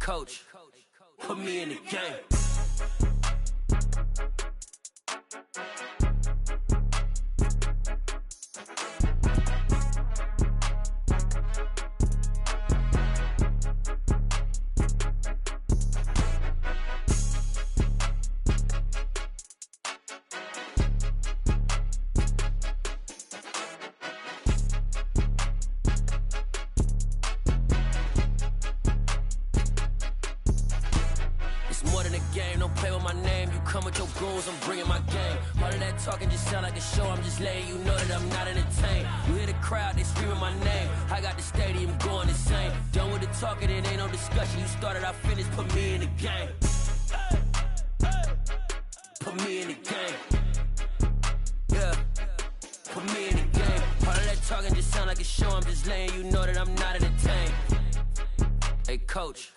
coach, put me in the game. More than a game, don't play with my name. You come with your goons, I'm bringing my game. All of that talking just sound like a show. I'm just letting you know that I'm not entertained. You hear the crowd, they screaming my name. I got the stadium going insane. Done with the talking, it ain't no discussion. You started, I finished, put me in the game. Put me in the game. Yeah, put me in the game. All of that talking just sound like a show. I'm just letting you know that I'm not entertained. Hey, coach.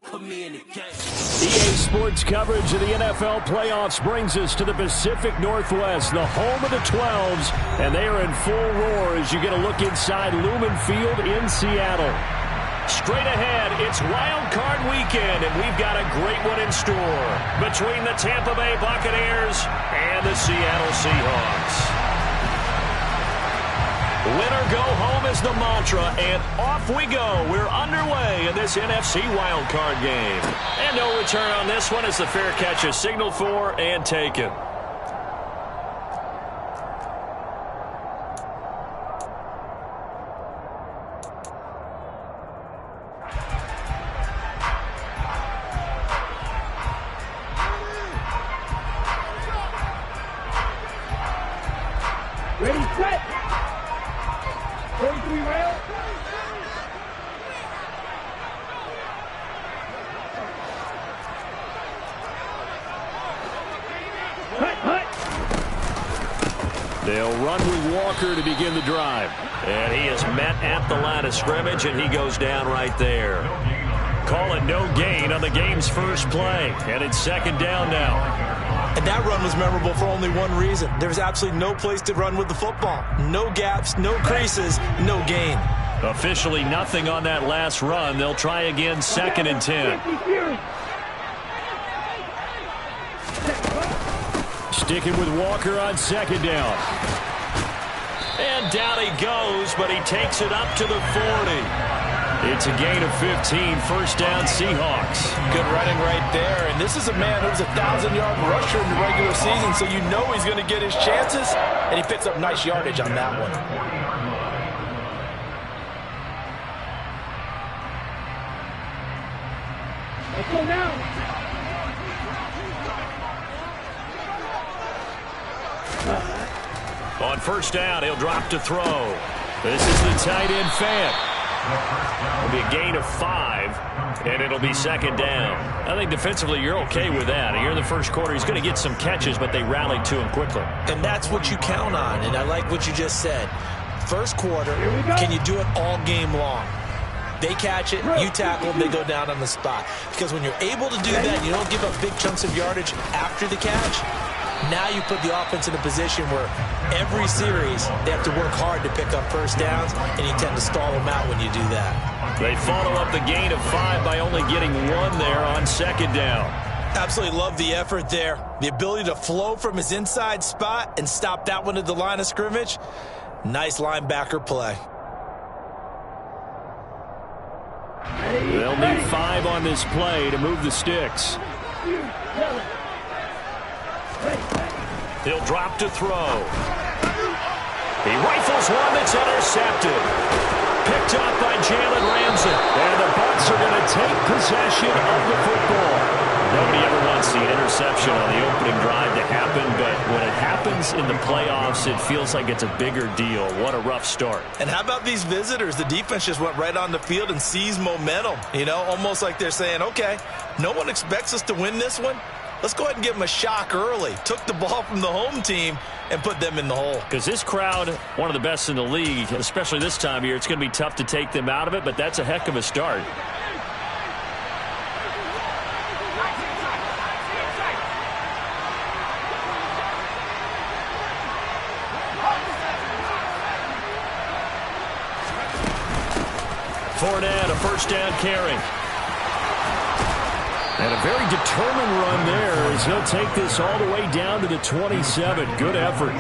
Put me in the game. EA Sports coverage of the NFL playoffs brings us to the Pacific Northwest, the home of the 12s, and they are in full roar as you get a look inside Lumen Field in Seattle. Straight ahead, it's Wild Card Weekend, and we've got a great one in store between the Tampa Bay Buccaneers and the Seattle Seahawks. Win or go home is the mantra, and off we go. We're underway in this NFC wildcard game. And no return on this one as the fair catch is signaled for and taken. Ready, set! 43 rail. They'll run with Walker to begin the drive. And he is met at the line of scrimmage, and he goes down right there. Call it no gain on the game's first play. And it's second down now. And that run was memorable for only one reason. There was absolutely no place to run with the football. No gaps, no creases, no gain. Officially nothing on that last run. They'll try again, second and 10. Sticking with Walker on second down. And down he goes, but he takes it up to the 40. It's a gain of 15, first down Seahawks. Good running right there. And this is a man who's a 1,000-yard rusher in the regular season, so you know he's going to get his chances, and he picks up nice yardage on that one. Let's go now. On first down, he'll drop to throw. This is the tight end Fant. It'll be a gain of 5, and it'll be second down. I think defensively you're okay with that. Here in the first quarter, he's going to get some catches, but they rallied to him quickly. And that's what you count on, and I like what you just said. First quarter, can you do it all game long? They catch it, you tackle, they go down on the spot. Because when you're able to do that, you don't give up big chunks of yardage after the catch. Now you put the offense in a position where every series they have to work hard to pick up first downs, and you tend to stall them out when you do that. They follow up the gain of 5 by only getting 1 there on second down. Absolutely love the effort there. The ability to flow from his inside spot and stop that one at the line of scrimmage. Nice linebacker play. They'll need 5 on this play to move the sticks. He'll drop to throw. He rifles one that's intercepted. Picked up by Jalen Ramsey. And the Bucs are going to take possession of the football. Nobody ever wants the interception on the opening drive to happen, but when it happens in the playoffs, it feels like it's a bigger deal. What a rough start. And how about these visitors? The defense just went right on the field and seized momentum. You know, almost like they're saying, okay, no one expects us to win this one. Let's go ahead and give them a shock early. Took the ball from the home team and put them in the hole. Because this crowd, one of the best in the league, especially this time of year, it's going to be tough to take them out of it, but that's a heck of a start. Fournette, a first down carry. And a very determined run there as he'll take this all the way down to the 27. Good effort.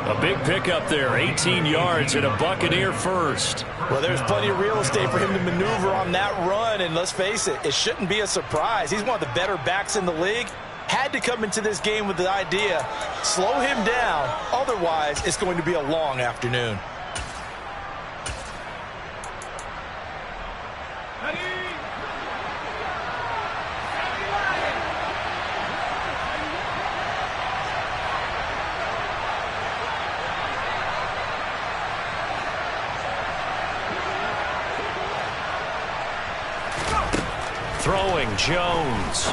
A big pickup there, 18 yards and a Buccaneer first. Well, there's plenty of real estate for him to maneuver on that run, and let's face it, it shouldn't be a surprise. He's one of the better backs in the league. Had to come into this game with the idea, slow him down, otherwise it's going to be a long afternoon. Throwing Jones.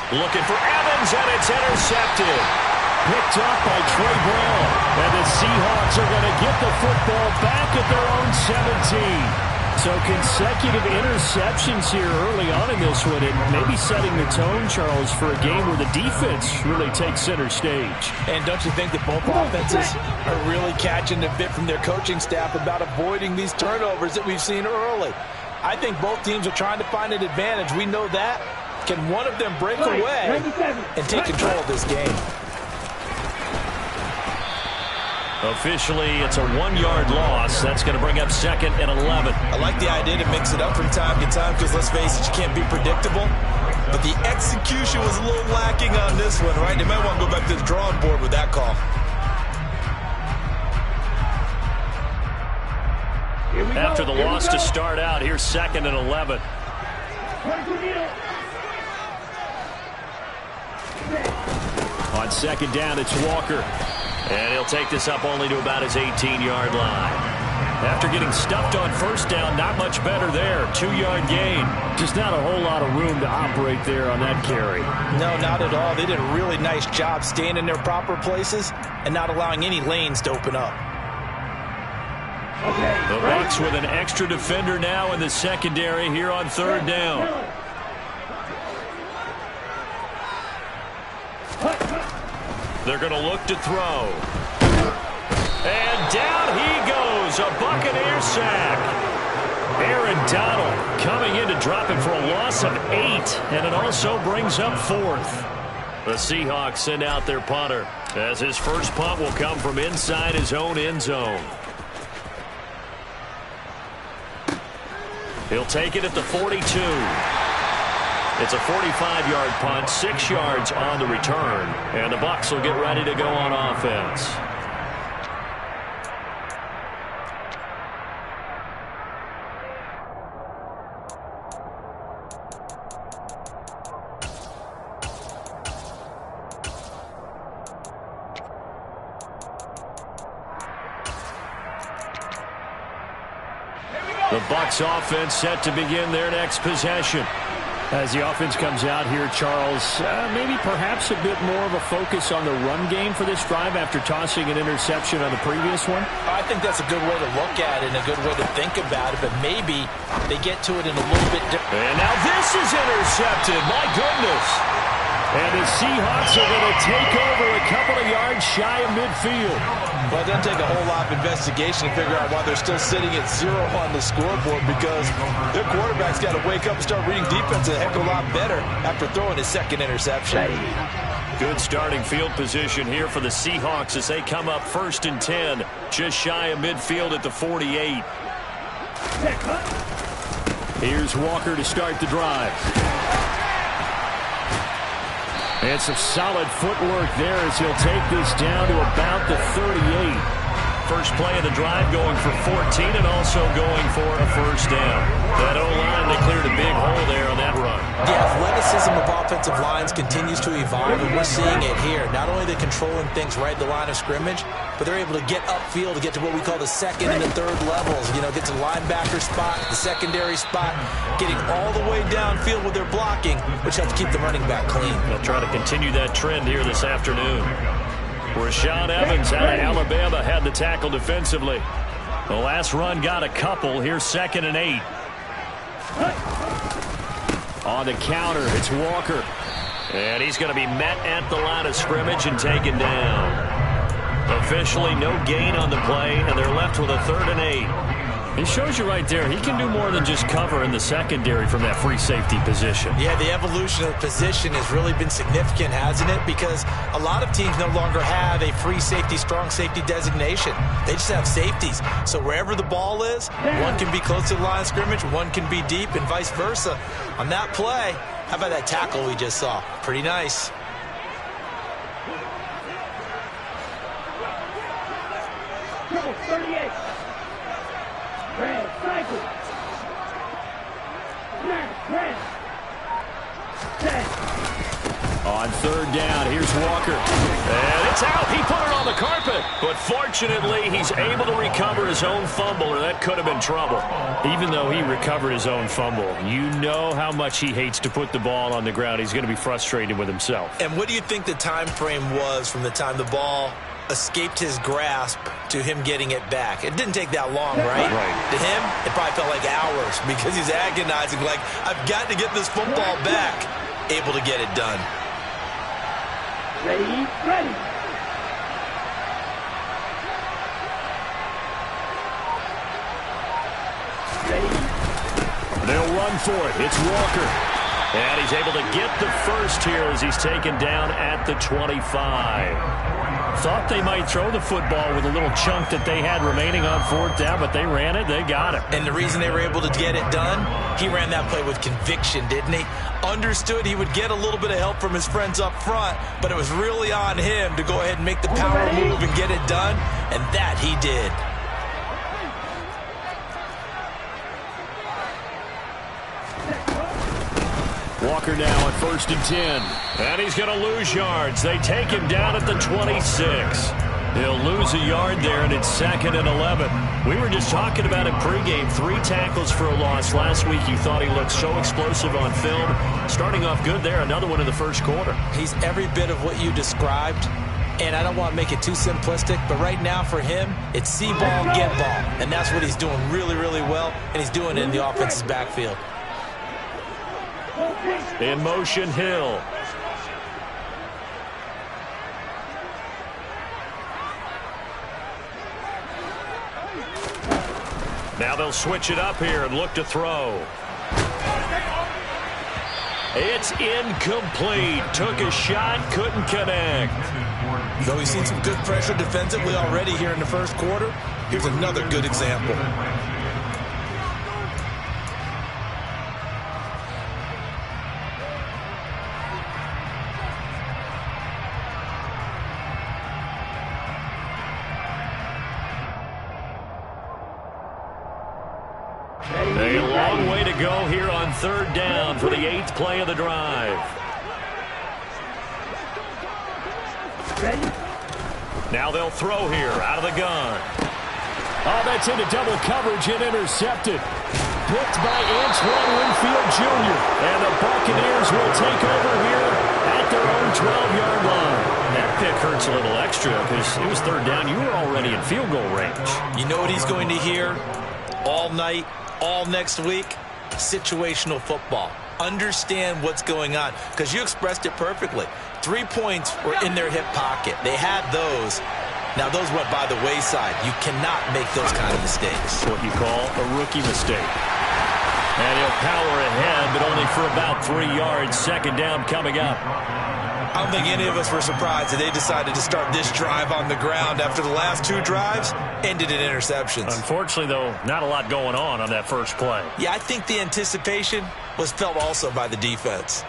Looking for Evans, and it's intercepted. Picked up by Trey Brown. And the Seahawks are going to get the football back at their own 17. So consecutive interceptions here early on in this one, and maybe setting the tone, Charles, for a game where the defense really takes center stage. And don't you think that both offenses are really catching a bit from their coaching staff about avoiding these turnovers that we've seen early? I think both teams are trying to find an advantage. We know that. Can one of them break away and take control of this game? Officially, it's a 1-yard loss. That's going to bring up 2nd and 11. I like the idea to mix it up from time to time because, let's face it, you can't be predictable. But the execution was a little lacking on this one, right? They might want to go back to the drawing board with that call. After the loss to start out, here's 2nd and 11. On 2nd down, it's Walker. And he'll take this up only to about his 18-yard line. After getting stuffed on 1st down, not much better there. 2-yard gain. Just not a whole lot of room to operate there on that carry. No, not at all. They did a really nice job staying in their proper places and not allowing any lanes to open up. The Bucs with an extra defender now in the secondary here on 3rd down. They're going to look to throw. And down he goes. A Buccaneer sack. Aaron Donald coming in to drop it for a loss of 8. And it also brings up 4th. The Seahawks send out their punter as his first punt will come from inside his own end zone. He'll take it at the 42. It's a 45-yard punt, 6 yards on the return. And the Bucs will get ready to go on offense. The Bucs offense set to begin their next possession. As the offense comes out here, Charles, maybe perhaps a bit more of a focus on the run game for this drive after tossing an interception on the previous one? I think that's a good way to look at it and a good way to think about it, but maybe they get to it in a little bit different. And now this is intercepted. My goodness. And the Seahawks are going to take over a couple of yards shy of midfield. Well, it doesn't take a whole lot of investigation to figure out why they're still sitting at 0 on the scoreboard, because their quarterback's got to wake up and start reading defense a heck of a lot better after throwing his 2nd interception. Good starting field position here for the Seahawks as they come up 1st and 10, just shy of midfield at the 48. Here's Walker to start the drive. And some solid footwork there as he'll take this down to about the 38. First play of the drive going for 14 and also going for a 1st down. That O-line, they cleared a big hole there on that run. The athleticism of offensive lines continues to evolve, and we're seeing it here. Not only are they controlling things right at the line of scrimmage, but they're able to get upfield to get to what we call the 2nd and the 3rd levels. You know, get to the linebacker spot, the secondary spot, getting all the way downfield with their blocking, which helps keep the running back clean. They'll try to continue that trend here this afternoon. Rashaan Evans out of Alabama had the tackle defensively. The last run got a couple. Here's 2nd and 8. On the counter, it's Walker. And he's going to be met at the line of scrimmage and taken down. Officially no gain on the play, and they're left with a 3rd and 8. It shows you right there, he can do more than just cover in the secondary from that free safety position. Yeah, the evolution of the position has really been significant, hasn't it? Because a lot of teams no longer have a free safety, strong safety designation. They just have safeties. So wherever the ball is, one can be close to the line of scrimmage, one can be deep, and vice versa. On that play, how about that tackle we just saw? Pretty nice. Triple 38. Red cycle. Red. On third down, here's Walker. And it's out. He put it on the carpet. But fortunately, he's able to recover his own fumble, or that could have been trouble. Even though he recovered his own fumble, you know how much he hates to put the ball on the ground. He's going to be frustrated with himself. And what do you think the time frame was from the time the ball escaped his grasp to him getting it back? It didn't take that long, right? To him, it probably felt like hours because he's agonizing, like, I've got to get this football back. Able to get it done. Ready. They'll run for it. It's Walker. And he's able to get the first here as he's taken down at the 25. Thought they might throw the football with a little chunk that they had remaining on fourth down, but they ran it. They got it. And the reason they were able to get it done, he ran that play with conviction, didn't he? Understood he would get a little bit of help from his friends up front, but it was really on him to go ahead and make the power move and get it done, and that he did. Walker now at 1st and 10. And he's going to lose yards. They take him down at the 26. He'll lose a yard there, and it's 2nd and 11. We were just talking about it pregame. 3 tackles for a loss. Last week you thought he looked so explosive on film. Starting off good there. Another one in the first quarter. He's every bit of what you described. And I don't want to make it too simplistic, but right now for him, it's see ball, get ball. And that's what he's doing really, really well, and he's doing it in the offense's backfield. In motion, Hill. Now they'll switch it up here and look to throw. It's incomplete. Took a shot, couldn't connect. Though we've seen some good pressure defensively already here in the first quarter, here's another good example. A long way to go here on 3rd down for the 8th play of the drive. Now they'll throw here out of the gun. Oh, that's into double coverage and intercepted. Picked by Antoine Winfield Jr. And the Buccaneers will take over here at their own 12-yard line. That pick hurts a little extra because it was 3rd down. You were already in field goal range. You know what he's going to hear all night, all next week? Situational football. Understand what's going on, because you expressed it perfectly. 3 points were in their hip pocket. They had those. Now, those went by the wayside. You cannot make those kind of mistakes. What you call a rookie mistake. And he'll power ahead, but only for about 3 yards. 2nd down coming up. I don't think any of us were surprised that they decided to start this drive on the ground after the last 2 drives ended in interceptions. Unfortunately, though, not a lot going on that first play. Yeah, I think the anticipation was felt also by the defense.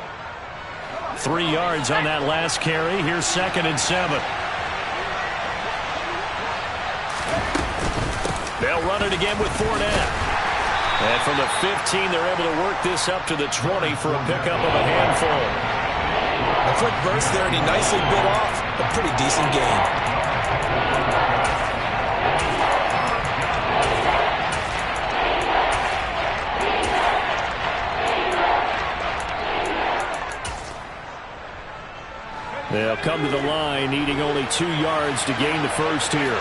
3 yards on that last carry. Here's 2nd and 7. They'll run it again with Fournette. And from the 15, they're able to work this up to the 20 for a pickup of a handful. A quick burst there, and he nicely bit off a pretty decent gain. They'll come to the line, needing only 2 yards to gain the first here.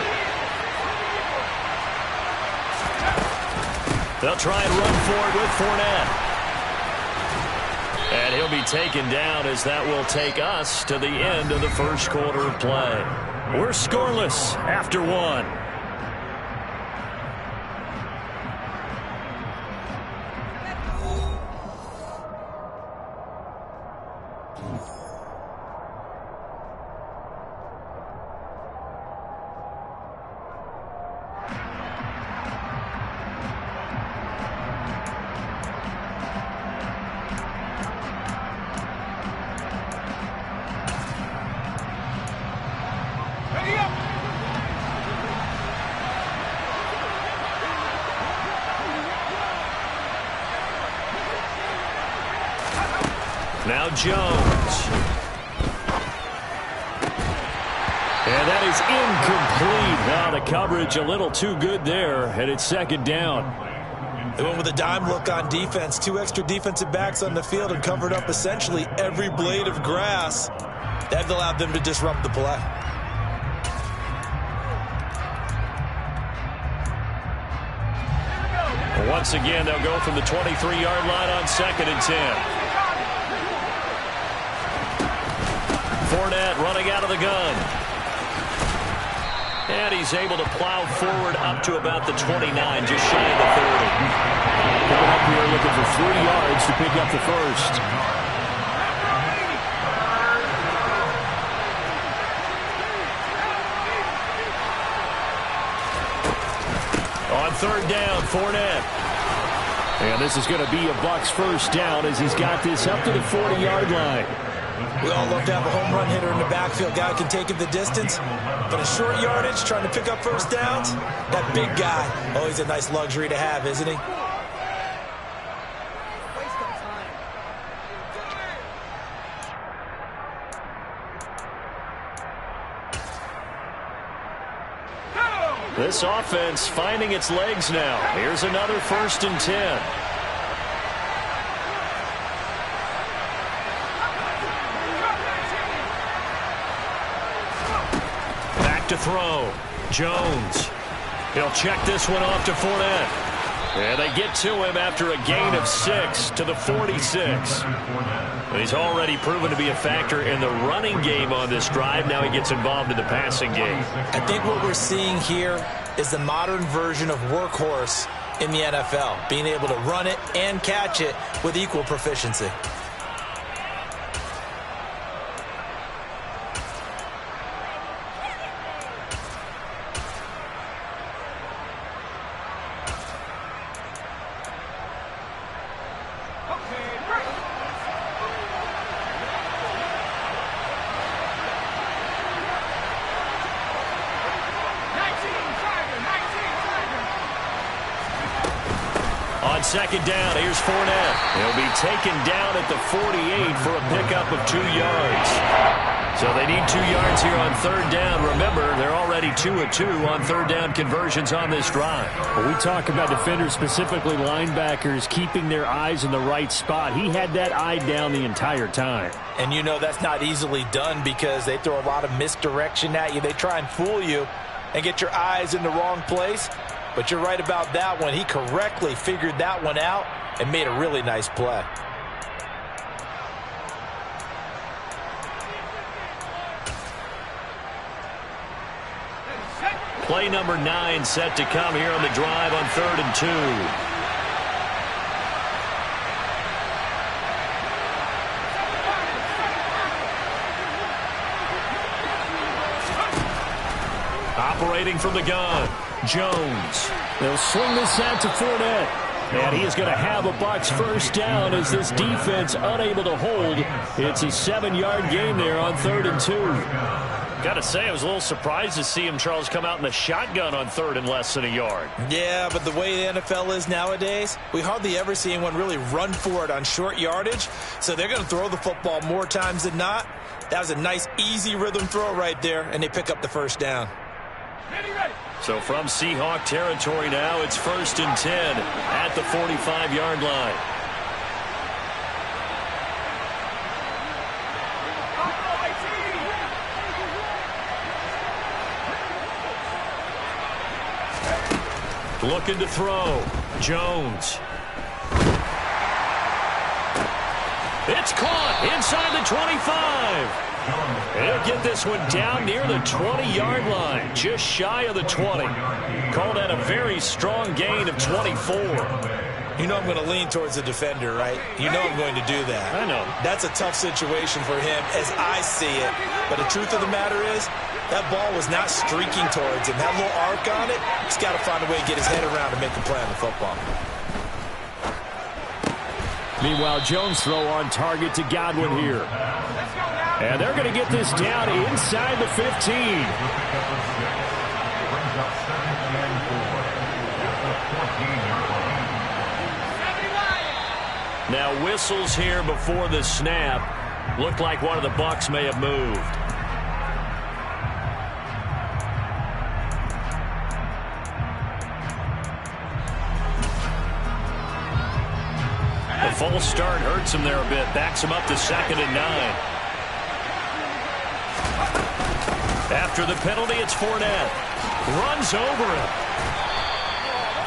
They'll try and run for it with Fournette. And he'll be taken down as that will take us to the end of the first quarter of play. We're scoreless after 1. Now Jones. And that is incomplete. Now the coverage a little too good there, and it's second down. They went with a dime look on defense. 2 extra defensive backs on the field and covered up essentially every blade of grass. That allowed them to disrupt the play. Once again, they'll go from the 23-yard line on 2nd and 10. Fournette running out of the gun. And he's able to plow forward up to about the 29, just shy of the 30. Coming up here looking for 3 yards to pick up the first. On 3rd down, Fournette. And this is going to be a Bucs first down as he's got this up to the 40-yard line. We all love to have a home run hitter in the backfield. Guy can take it the distance. But a short yardage, trying to pick up first downs, that big guy, always a nice luxury to have, isn't he? This offense finding its legs now. Here's another 1st and 10. To throw. Jones. He'll check this one off to Fournette. And they get to him after a gain of 6 to the 46. And he's already proven to be a factor in the running game on this drive. Now he gets involved in the passing game. I think what we're seeing here is the modern version of workhorse in the NFL, being able to run it and catch it with equal proficiency. On 2nd down, here's Fournette. He'll be taken down at the 48 for a pickup of 2 yards. So they need 2 yards here on 3rd down. Remember, they're already 2 of 2 on 3rd down conversions on this drive. When we talk about defenders, specifically linebackers, keeping their eyes in the right spot. He had that eye down the entire time. And you know that's not easily done because they throw a lot of misdirection at you. They try and fool you and get your eyes in the wrong place. But you're right about that one. He correctly figured that one out and made a really nice play. Play number 9 set to come here on the drive on 3rd and 2. Operating from the gun, Jones. They'll swing this out to Fournette. And he is going to have a Bucs first down as this defense unable to hold. It's a 7-yard gain there on 3rd and 2. Got to say, I was a little surprised to see him, Charles, come out in the shotgun on 3rd and less than a yard. Yeah, but the way the NFL is nowadays, we hardly ever see anyone really run for it on short yardage. So they're going to throw the football more times than not. That was a nice, easy rhythm throw right there, and they pick up the first down. So from Seahawk territory now, it's 1st and 10 at the 45-yard line. Looking to throw. Jones. It's caught inside the 25. He'll get this one down near the 20-yard line, just shy of the 20. Called that a very strong gain of 24. You know I'm going to lean towards the defender, right? You know I'm going to do that. I know. That's a tough situation for him as I see it. But the truth of the matter is, that ball was not streaking towards him. That little arc on it, he's got to find a way to get his head around and make a play on the football. Meanwhile, Jones' throw on target to Godwin here. And they're going to get this down inside the 15. Now whistles here before the snap. Looked like one of the Bucs may have moved. The false start hurts him there a bit. Backs him up to 2nd and 9. After the penalty, it's Fournette. Runs over him.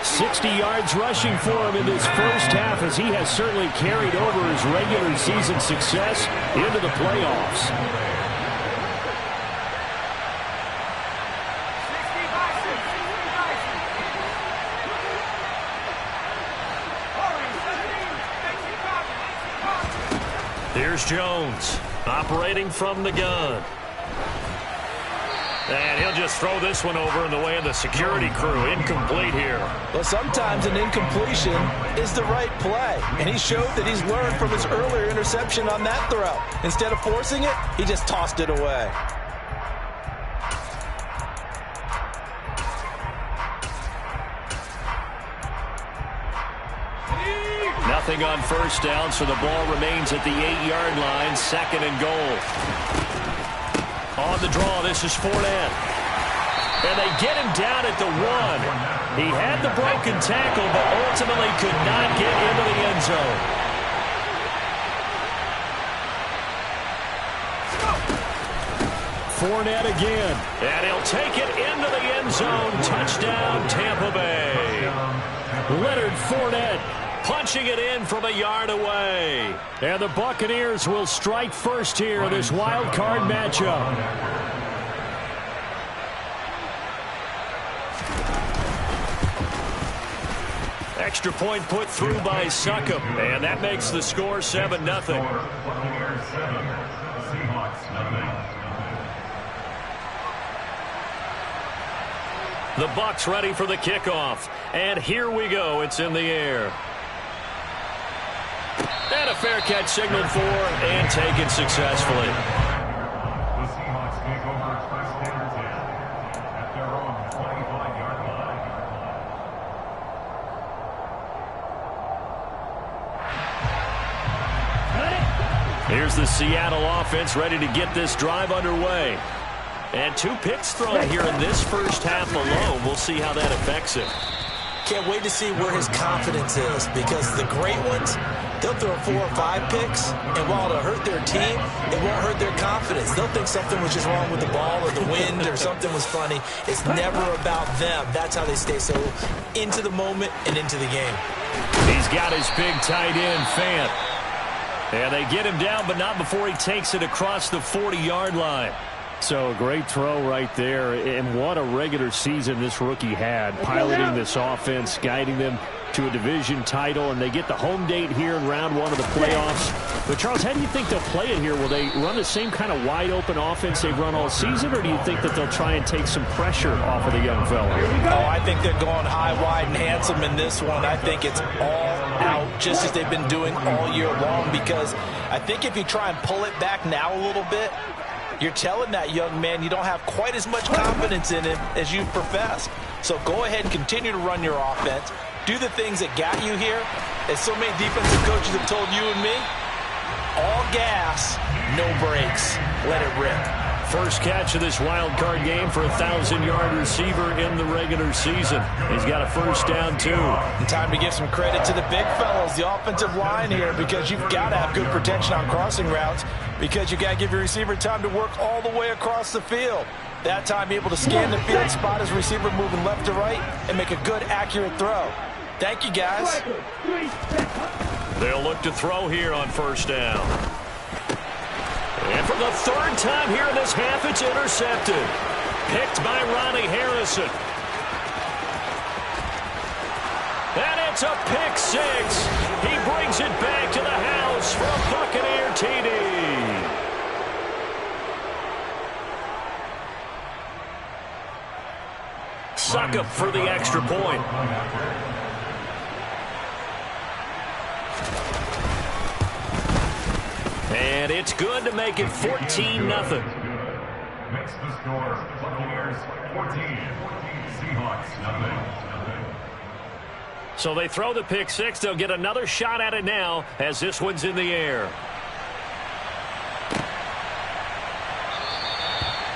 60 yards rushing for him in this first half, as he has certainly carried over his regular season success into the playoffs. Here's Jones, operating from the gun. And he'll just throw this one over in the way of the security crew. Incomplete here. Well, sometimes an incompletion is the right play. And he showed that he's learned from his earlier interception on that throw. Instead of forcing it, he just tossed it away. Nothing on first down, so the ball remains at the 8-yard line. 2nd and goal. On the draw, this is Fournette. And they get him down at the 1. He had the broken tackle, but ultimately could not get into the end zone. Fournette again. And he'll take it into the end zone. Touchdown, Tampa Bay. Leonard Fournette punching it in from a yard away. And the Buccaneers will strike first here in this wild card matchup. Extra point put through by Succop, and that makes the score 7-0. The Bucs ready for the kickoff. And here we go. It's in the air. And a fair catch signaled for and taken successfully. The Seahawks take over first and 10 at their own 25-yard line. Here's the Seattle offense ready to get this drive underway. And 2 picks thrown here in this first half alone. We'll see how that affects it. Can't wait to see where his confidence is, because the great ones, they'll throw 4 or 5 picks, and while it'll hurt their team, it won't hurt their confidence. They'll think something was just wrong with the ball or the wind or something was funny. It's never about them. That's how they stay so into the moment and into the game. He's got his big tight end, Fant. And they get him down, but not before he takes it across the 40-yard line. So a great throw right there, and what a regular season this rookie had, piloting this offense, guiding them to a division title, and they get the home date here in round 1 of the playoffs. But, Charles, how do you think they'll play it here? Will they run the same kind of wide-open offense they've run all season, or do you think that they'll try and take some pressure off of the young fella? Oh, I think they're going high, wide, and handsome in this one. I think it's all out, just as they've been doing all year long, because I think if you try and pull it back now a little bit, you're telling that young man you don't have quite as much confidence in him as you profess. So go ahead and continue to run your offense. Do the things that got you here. As so many defensive coaches have told you and me, all gas, no brakes. Let it rip. First catch of this wild card game for a 1,000-yard receiver in the regular season. He's got a first down, too. And time to give some credit to the big fellas, the offensive line here, because you've got to have good protection on crossing routes, because you've got to give your receiver time to work all the way across the field. That time, be able to scan the field, spot his receiver moving left to right, and make a good, accurate throw. Thank you, guys. They'll look to throw here on first down. And for the 3rd time here in this half, it's intercepted. Picked by Ronnie Harrison. And That's a pick six. He brings it back to the house for a Buccaneer TD. Suckup for the extra point. And it's good to make it 14-0. Makes the score Buccaneers 14, Seahawks nothing. So they throw the pick six. They'll get another shot at it now as this one's in the air.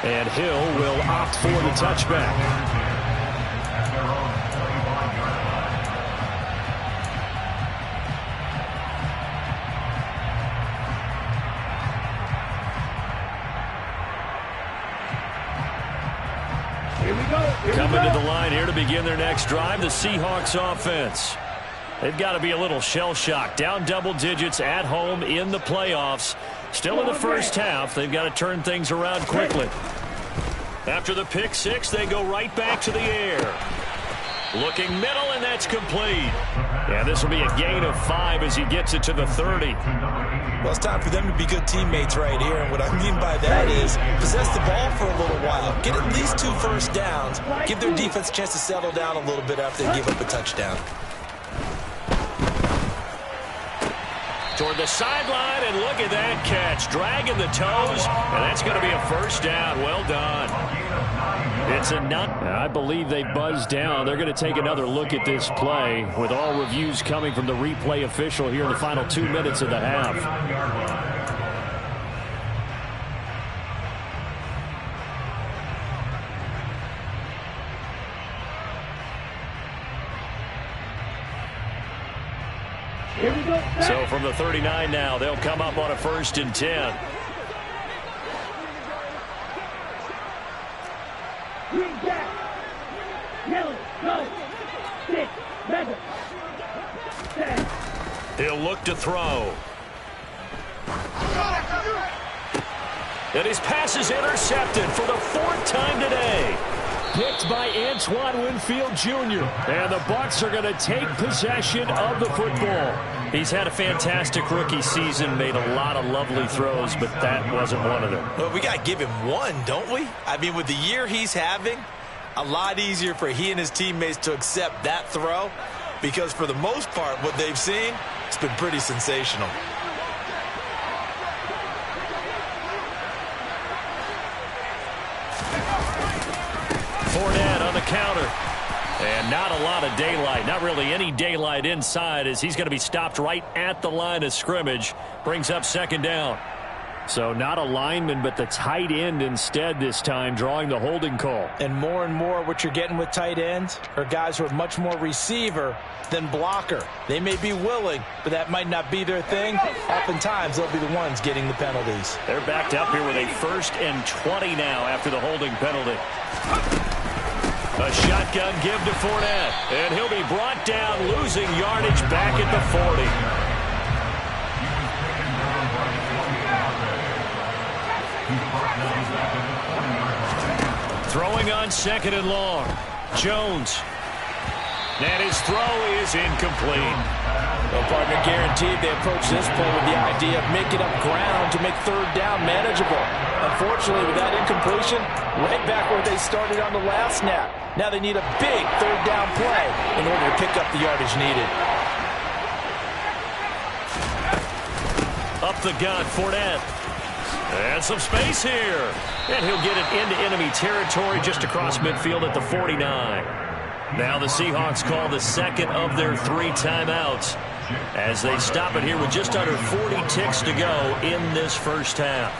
And Hill will opt for the touchback. Coming to the line here to begin their next drive, the Seahawks offense. They've got to be a little shell-shocked. Down double digits at home in the playoffs. Still in the first half. They've got to turn things around quickly. After the pick six, they go right back to the air. Looking middle, and that's complete. Yeah, this will be a gain of 5 as he gets it to the 30. Well, it's time for them to be good teammates right here. And what I mean by that is possess the ball for a little while. Get at least 2 first downs. Give their defense a chance to settle down a little bit after they give up a touchdown. Toward the sideline, and look at that catch. Dragging the toes, and that's going to be a first down. Well done. It's a nut. I believe they buzzed down. They're going to take another look at this play with all reviews coming from the replay official here in the final 2 minutes of the half. So from the 39 now, they'll come up on a 1st and 10. Green jack. Yellow, go. 6, Madden. 10. He'll look to throw. And his pass is intercepted for the 4th time today. Picked by Antoine Winfield Jr. And the Bucs are going to take possession of the football. He's had a fantastic rookie season, made a lot of lovely throws, but that wasn't one of them. Well, we got to give him one, don't we? I mean, with the year he's having, a lot easier for he and his teammates to accept that throw, because for the most part, what they've seen, it's been pretty sensational. Fournette on the counter. And not a lot of daylight. Not really any daylight inside as he's going to be stopped right at the line of scrimmage. Brings up 2nd down. So not a lineman, but the tight end instead this time, drawing the holding call. And more what you're getting with tight ends are guys who are much more receiver than blocker. They may be willing, but that might not be their thing. Oftentimes, they'll be the ones getting the penalties. They're backed up here with a 1st and 20 now after the holding penalty. A shotgun give to Fournette, and he'll be brought down, losing yardage back at the 40. Throwing on 2nd and long. Jones. And his throw is incomplete. Well, partner, guaranteed they approach this play with the idea of making up ground to make 3rd down manageable. Unfortunately, with that incompletion, right back where they started on the last snap. Now they need a big 3rd down play in order to pick up the yardage needed. Up the gut, Fournette. And some space here. And he'll get it into enemy territory just across midfield at the 49. Now the Seahawks call the 2nd of their 3 timeouts as they stop it here with just under 40 ticks to go in this first half.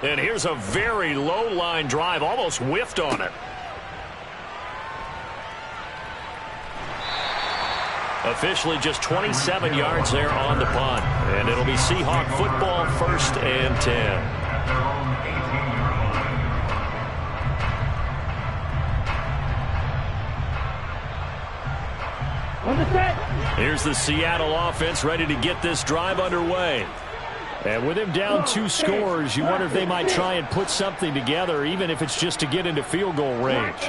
And here's a very low line drive, almost whiffed on it. Officially just 27 yards there on the punt. And it'll be Seahawk football, 1st and 10. Here's the Seattle offense ready to get this drive underway. And with him down 2 scores, you wonder if they might try and put something together, even if it's just to get into field goal range.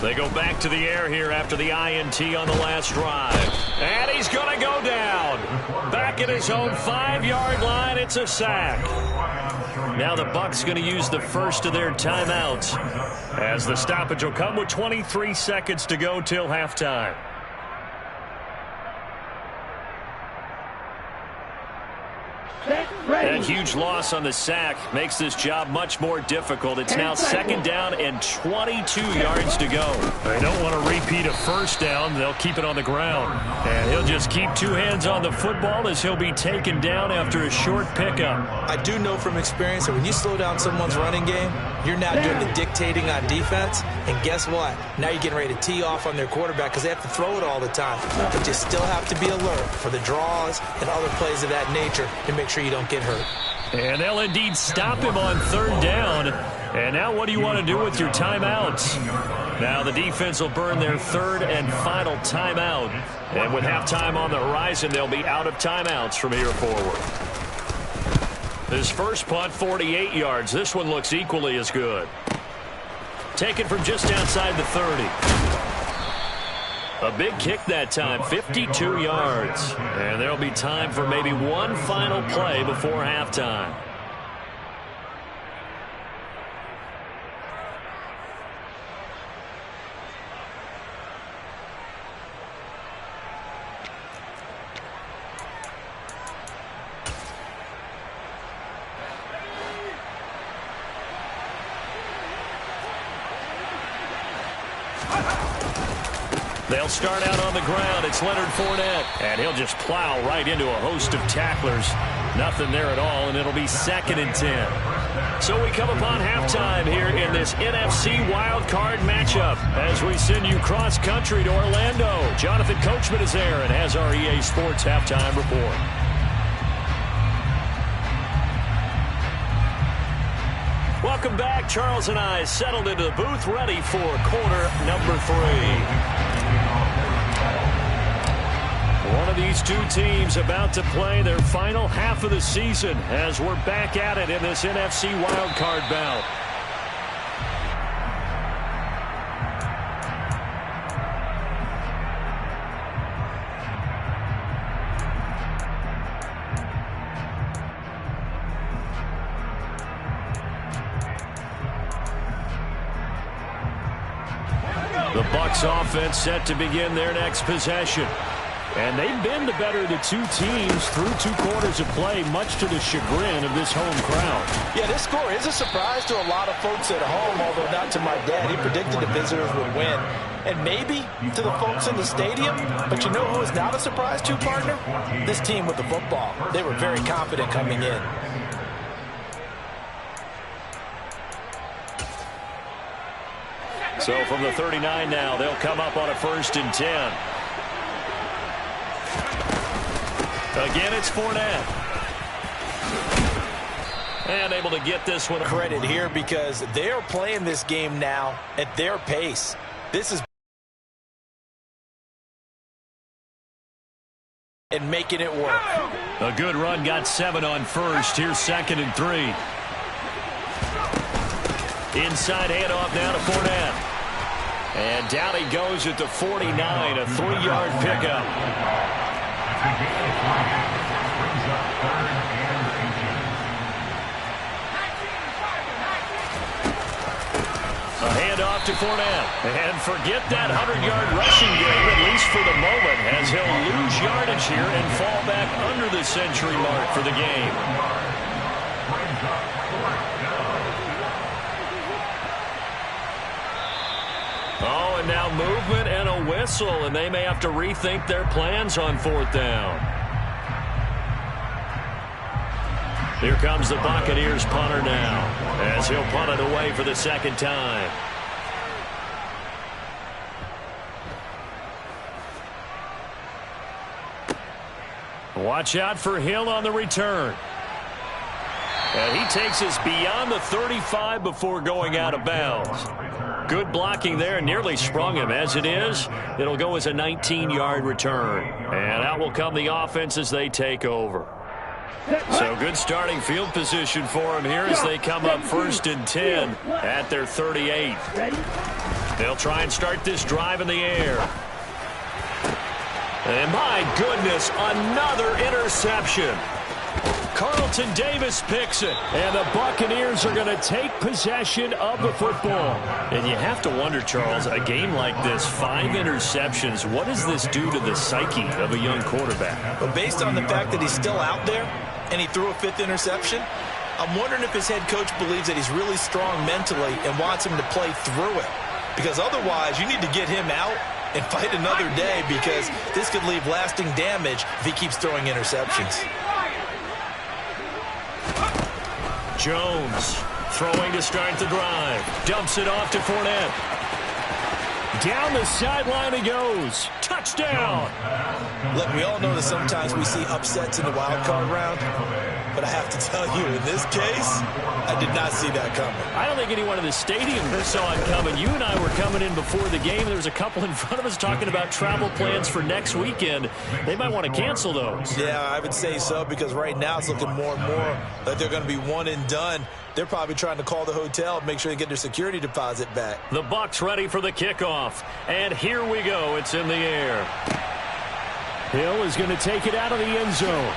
They go back to the air here after the INT on the last drive. And he's going to go down. Back at his own 5-yard line, it's a sack. Now the Bucs going to use the first of their timeouts, as the stoppage will come with 23 seconds to go till halftime. That huge loss on the sack makes this job much more difficult. It's now 2nd down and 22 yards to go. They don't want to repeat a first down. They'll keep it on the ground. And he'll just keep 2 hands on the football as he'll be taken down after a short pickup. I do know from experience that when you slow down someone's running game, you're now doing the dictating on defense. And guess what? Now you're getting ready to tee off on their quarterback because they have to throw it all the time. But you still have to be alert for the draws and other plays of that nature to make sure you don't get hurt. And they'll indeed stop him on 3rd down. And now what do you want to do with your timeouts? Now the defense will burn their 3rd and final timeout. And with halftime on the horizon, they'll be out of timeouts from here forward. His first punt, 48 yards. This one looks equally as good. Taken from just outside the 30. A big kick that time, 52 yards. And there'll be time for maybe one final play before halftime. They'll start out on the ground. It's Leonard Fournette. And he'll just plow right into a host of tacklers. Nothing there at all, and it'll be 2nd and 10. So we come upon halftime here in this NFC wildcard matchup as we send you cross-country to Orlando. Jonathan Coachman is there and has our EA Sports halftime report. Welcome back. Charles and I settled into the booth ready for quarter number 3. One of these two teams about to play their final half of the season as we're back at it in this NFC wildcard bout. The Bucs offense set to begin their next possession. And they've been the better of the two teams through 2 quarters of play, much to the chagrin of this home crowd. Yeah, this score is a surprise to a lot of folks at home, although not to my dad. He predicted the visitors would win. And maybe to the folks in the stadium. But you know who is not a surprise to, partner? This team with the football. They were very confident coming in. So from the 39 now, they'll come up on a 1st and 10. Again, it's Fournette. And able to get this one. Credit here because they're playing this game now at their pace. This is and making it work. A good run, got 7 on 1st. Here's 2nd and 3. Inside handoff now to Fournette. And down he goes at the 49, a 3-yard pickup. A handoff to Fournette. And forget that 100-yard rushing game, at least for the moment, as he'll lose yardage here and fall back under the century mark for the game. Oh, and now movement and a whistle, and they may have to rethink their plans on 4th down. Here comes the Buccaneers punter now, as he'll punt it away for the 2nd time. Watch out for Hill on the return. And he takes us beyond the 35 before going out of bounds. Good blocking there, nearly sprung him. As it is, it'll go as a 19-yard return. And out will come the offense as they take over. So good starting field position for them here as they come up 1st and 10 at their 38. They'll try and start this drive in the air. And my goodness, another interception. Carlton Davis picks it. And the Buccaneers are going to take possession of the football. And you have to wonder, Charles, a game like this, 5 interceptions, what does this do to the psyche of a young quarterback? Well, based on the fact that he's still out there and he threw a 5th interception, I'm wondering if his head coach believes that he's really strong mentally and wants him to play through it. Because otherwise, you need to get him out and fight another day, because this could leave lasting damage if he keeps throwing interceptions. Jones throwing to start the drive. Dumps it off to Fournette. Down the sideline he goes. Touchdown. Look, we all know that sometimes we see upsets in the wild card round, but I have to tell you, in this case, I did not see that coming. I don't think anyone in the stadium saw it coming. You and I were coming in before the game. There was a couple in front of us talking about travel plans for next weekend. They might want to cancel those. Yeah, I would say so, because right now it's looking more and more like they're going to be one and done. They're probably trying to call the hotel and make sure they get their security deposit back. The Bucs ready for the kickoff. And here we go. It's in the air. Hill is going to take it out of the end zone.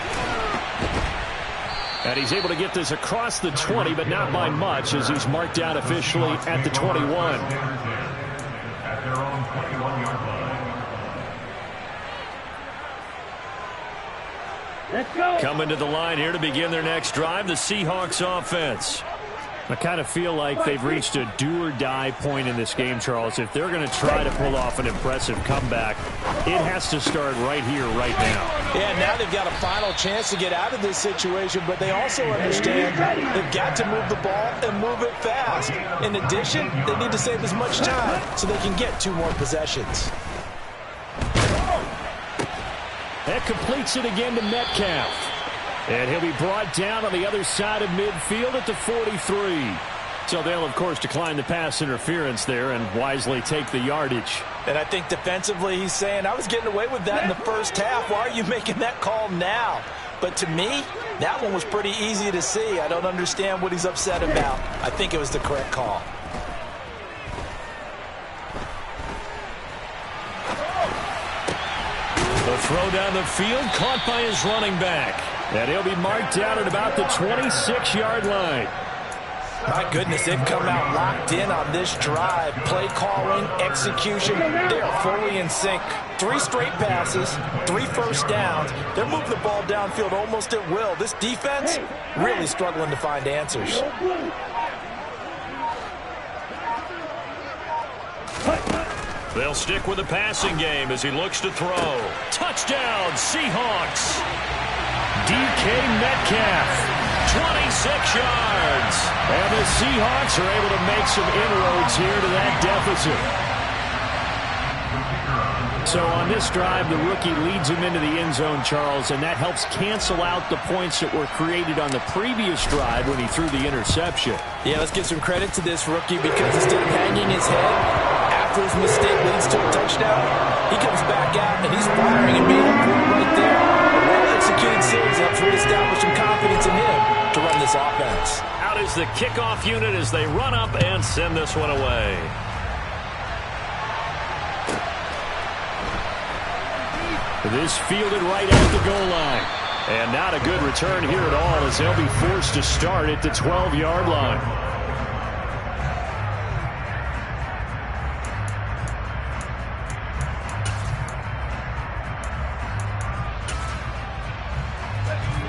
And he's able to get this across the 20, but not by much, as he's marked out officially at the 21. At their own 21-yard line. Let's go. Coming to the line here to begin their next drive, the Seahawks offense. I kind of feel like they've reached a do-or-die point in this game, Charles. If they're going to try to pull off an impressive comeback, it has to start right here, right now. Yeah, now they've got a final chance to get out of this situation, but they also understand they've got to move the ball and move it fast. In addition, they need to save as much time so they can get 2 more possessions. That completes it again to Metcalf. And he'll be brought down on the other side of midfield at the 43. So they'll, of course, decline the pass interference there and wisely take the yardage. And I think defensively he's saying, I was getting away with that in the first half. Why are you making that call now? But to me, that one was pretty easy to see. I don't understand what he's upset about. I think it was the correct call. The throw down the field, caught by his running back. And he'll be marked out at about the 26-yard line. My goodness, they've come out locked in on this drive. Play calling, execution, they are fully in sync. 3 straight passes, 3 first downs. They're moving the ball downfield almost at will. This defense really struggling to find answers. They'll stick with the passing game as he looks to throw. Touchdown, Seahawks. DK Metcalf, 26 yards. And the Seahawks are able to make some inroads here to that deficit. So on this drive, the rookie leads him into the end zone, Charles, and that helps cancel out the points that were created on the previous drive when he threw the interception. Yeah, let's give some credit to this rookie, because instead of hanging his head after his mistake leads to a touchdown, he comes back out and he's firing and being a point right there. A well-executed series helps reestablish some confidence in him to run this offense. Out is the kickoff unit as they run up and send this one away. This fielded right at the goal line. And not a good return here at all, as they'll be forced to start at the 12-yard line.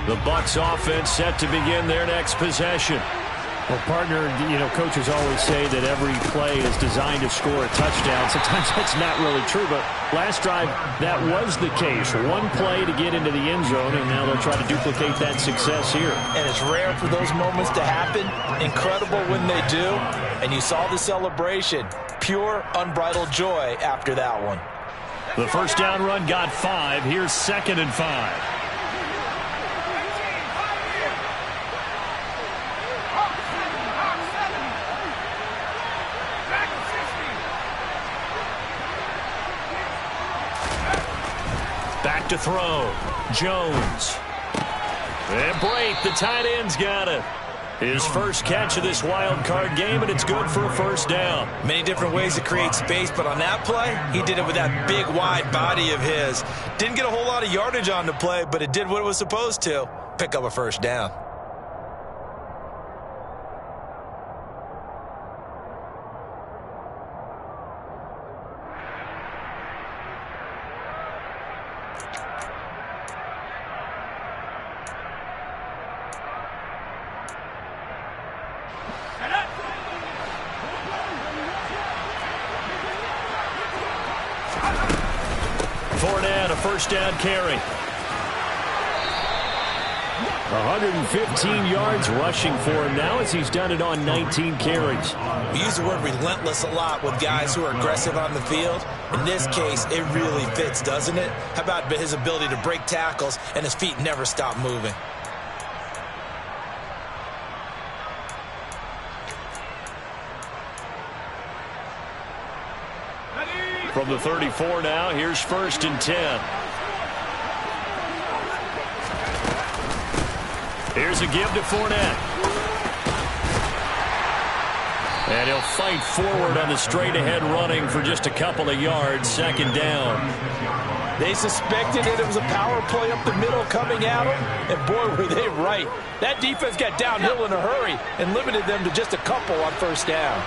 The Bucs offense set to begin their next possession. Well, partner, you know, coaches always say that every play is designed to score a touchdown. Sometimes that's not really true, but last drive, that was the case. One play to get into the end zone, and now they'll try to duplicate that success here. And it's rare for those moments to happen. Incredible when they do. And you saw the celebration. Pure, unbridled joy after that one. The first down run got 5. Here's 2nd and 5. Back to throw. Jones. And Brate, the tight end's got it. His first catch of this wild card game, and it's good for a first down. Many different ways to create space, but on that play, he did it with that big, wide body of his. Didn't get a whole lot of yardage on the play, but it did what it was supposed to. Pick up a first down. Fournette, a first down carry. 115 yards rushing for him now as he's done it on 19 carries. We use the word relentless a lot with guys who are aggressive on the field. In this case, it really fits, doesn't it? How about his ability to break tackles and his feet never stop moving? From the 34 now, here's 1st and 10. Here's a give to Fournette. And he'll fight forward on the straight-ahead running for just a couple of yards, 2nd down. They suspected it was a power play up the middle coming at them, and boy, were they right. That defense got downhill in a hurry and limited them to just a couple on 1st down.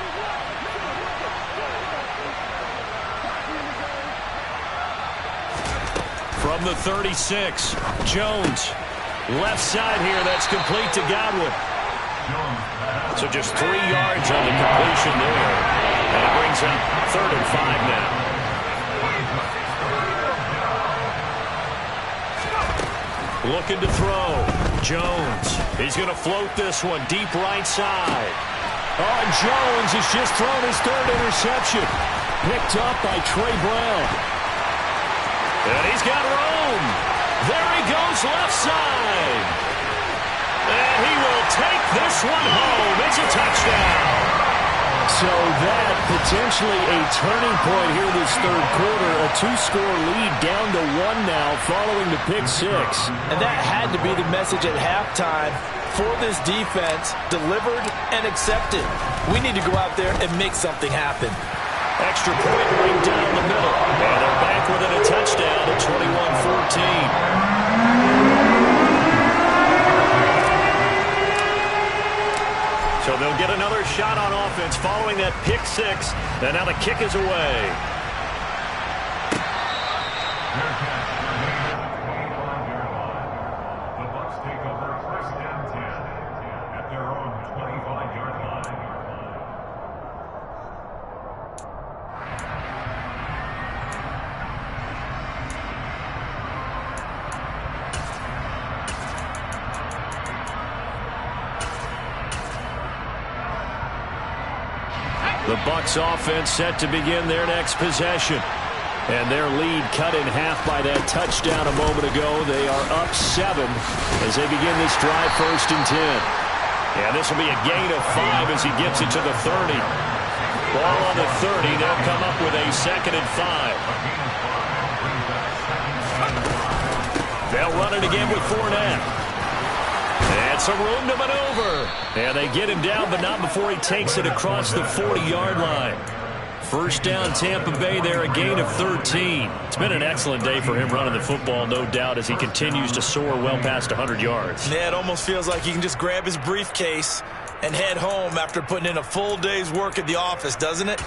From the 36, Jones. Left side here, that's complete to Godwin. So just 3 yards on the completion there. And it brings up 3rd and 5 now. Looking to throw. Jones. He's going to float this one deep right side. Oh, and Jones has just thrown his 3rd interception. Picked up by Trey Brown. And he's got room. There he goes left side. And he will take this one home. It's a touchdown. So that potentially a turning point here this 3rd quarter. A 2-score lead down to 1 now following the pick 6. And that had to be the message at halftime for this defense. Delivered and accepted. We need to go out there and make something happen. Extra point right down the middle. And they're back within a touchdown at 21-14. So they'll get another shot on offense following that pick 6. And now the kick is away. The Bucs take over 1st and 10 at their own 25-yard line. The Bucs offense set to begin their next possession. And their lead cut in half by that touchdown a moment ago. They are up 7 as they begin this drive 1st and 10. Yeah, this will be a gain of 5 as he gets it to the 30. Ball on the 30. They'll come up with a 2nd and 5. They'll run it again with Fournette. And some room to maneuver. And they get him down, but not before he takes it across the 40-yard line. 1st down, Tampa Bay there, a gain of 13. It's been an excellent day for him running the football, no doubt, as he continues to soar well past 100 yards. Yeah, it almost feels like he can just grab his briefcase and head home after putting in a full day's work at the office, doesn't it?